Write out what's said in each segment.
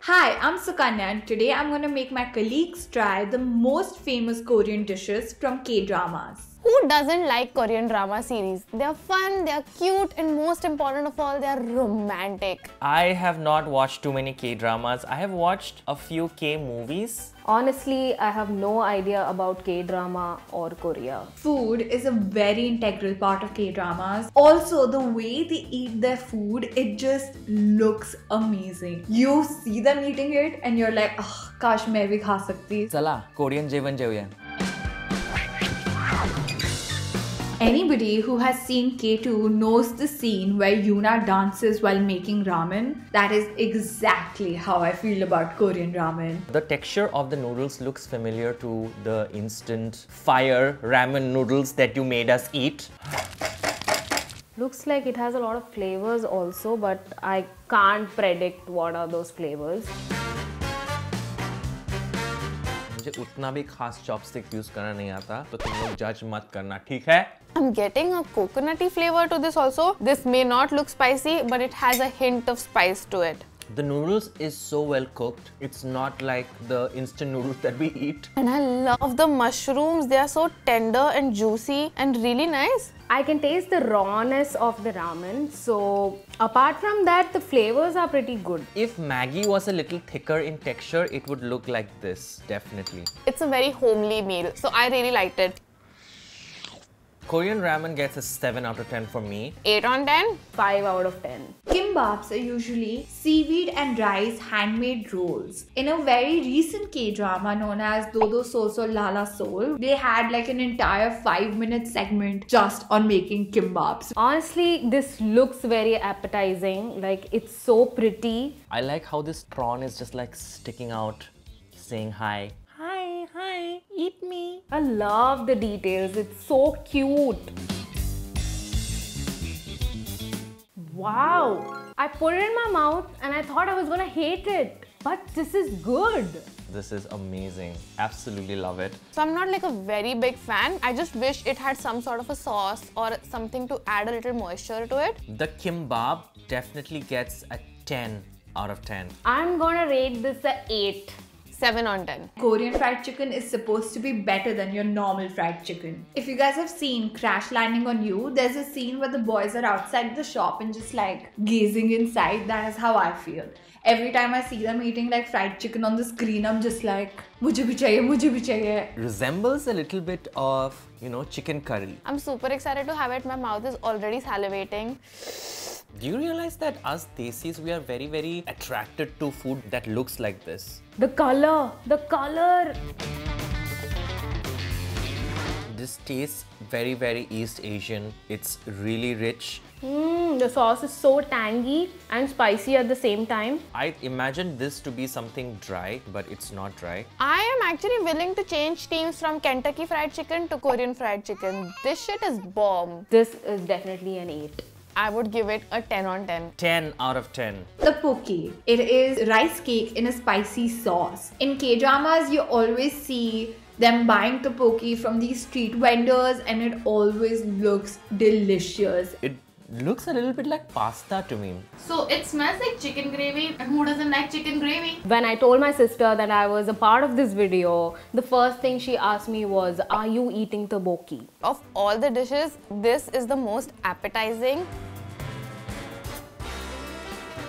Hi, I'm Sukanya and today I'm gonna make my colleagues try the most famous Korean dishes from K-dramas. Who doesn't like Korean drama series? They're fun, they're cute, and most important of all, they're romantic. I have not watched too many K-dramas. I have watched a few K-movies. Honestly, I have no idea about K-drama or Korea. Food is a very integral part of K-dramas. Also, the way they eat their food, it just looks amazing. You see them eating it and you're like, oh, kash main bhi kha sakti. Chala, Korean jeevan jevuya. Anybody who has seen K2 knows the scene where Yoona dances while making ramen. That is exactly how I feel about Korean ramen. The texture of the noodles looks familiar to the instant fire ramen noodles that you made us eat. Looks like it has a lot of flavors also, but I can't predict what are those flavors. मुझे उतना भी खास chopstick use करना नहीं आता, तो तुम लोग जज मत करना, ठीक है? I'm getting a coconutty flavor to this also. This may not look spicy, but it has a hint of spice to it. The noodles is so well cooked. It's not like the instant noodles that we eat. And I love the mushrooms. They are so tender and juicy and really nice. I can taste the rawness of the ramen. So apart from that, the flavors are pretty good. If Maggi was a little thicker in texture, it would look like this, definitely. It's a very homely meal. So I really liked it. Korean ramen gets a 7 out of 10 for me. 8 on 10? 5 out of 10. Kimbaps are usually seaweed and rice handmade rolls. In a very recent K-drama known as Dodo Soso Lala Soul, they had like an entire 5-minute segment just on making kimbaps. Honestly, this looks very appetizing. Like, it's so pretty. I like how this prawn is just like sticking out, saying hi. Hi, eat me. I love the details. It's so cute. Wow. I put it in my mouth and I thought I was gonna hate it. But this is good. This is amazing. Absolutely love it. So I'm not like a very big fan. I just wish it had some sort of a sauce or something to add a little moisture to it. The kimbap definitely gets a 10 out of 10. I'm gonna rate this a 8. 7 on 10. Korean fried chicken is supposed to be better than your normal fried chicken. If you guys have seen Crash Landing on You, there's a scene where the boys are outside the shop and just like gazing inside. That is how I feel. Every time I see them eating like fried chicken on the screen, I'm just like, mujhe bhi chahiye, mujhe bhi chahiye. Resembles a little bit of, chicken curry. I'm super excited to have it. My mouth is already salivating. Do you realize that us Desis, we are very, very attracted to food that looks like this? The color. This tastes very, very East Asian. It's really rich. The sauce is so tangy and spicy at the same time. I imagined this to be something dry, but it's not dry. I am actually willing to change teams from Kentucky Fried Chicken to Korean Fried Chicken. This shit is bomb. This is definitely an 8. I would give it a 10 on 10. 10 out of 10. The poke. It is rice cake in a spicy sauce. In K-dramas, you always see them buying tteokbokki from these street vendors and it always looks delicious. It looks a little bit like pasta to me. So it smells like chicken gravy. And who doesn't like chicken gravy? When I told my sister that I was a part of this video, the first thing she asked me was, are you eating tteokbokki? Of all the dishes, this is the most appetizing.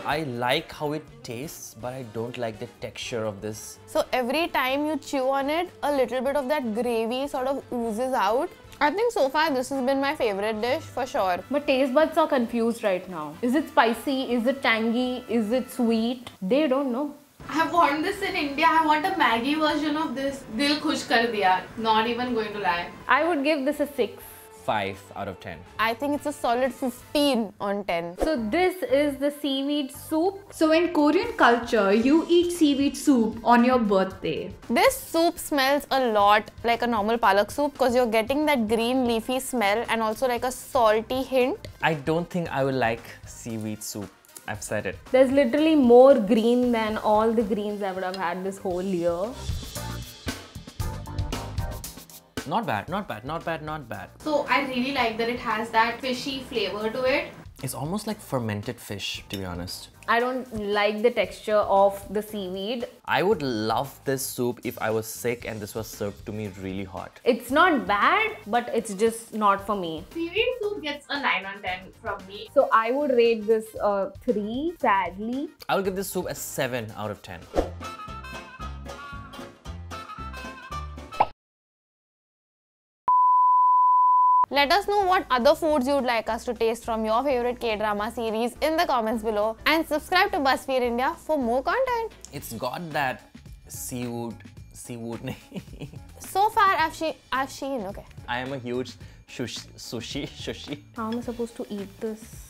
I like how it tastes, but I don't like the texture of this. So every time you chew on it, a little bit of that gravy sort of oozes out. I think so far this has been my favorite dish for sure. But taste buds are confused right now. Is it spicy? Is it tangy? Is it sweet? They don't know. I want this in India. I want a Maggi version of this. Dil khush kar diya. Not even going to lie. I would give this a 6. 5 out of 10. I think it's a solid 15 on 10. So this is the seaweed soup. So in Korean culture, you eat seaweed soup on your birthday. This soup smells a lot like a normal palak soup because you're getting that green leafy smell and also like a salty hint. I don't think I will like seaweed soup. I've said it. There's literally more green than all the greens I would have had this whole year. Not bad, not bad, not bad, not bad. So I really like that it has that fishy flavor to it. It's almost like fermented fish, to be honest. I don't like the texture of the seaweed. I would love this soup if I was sick and this was served to me really hot. It's not bad, but it's just not for me. Seaweed soup gets a 9 on 10 from me. So I would rate this 3, sadly. I will give this soup a 7 out of 10. Let us know what other foods you'd like us to taste from your favorite K-drama series in the comments below, and subscribe to BuzzFeed India for more content. It's got that seaweed. So far, I've seen, okay. I am a huge sushi. How am I supposed to eat this?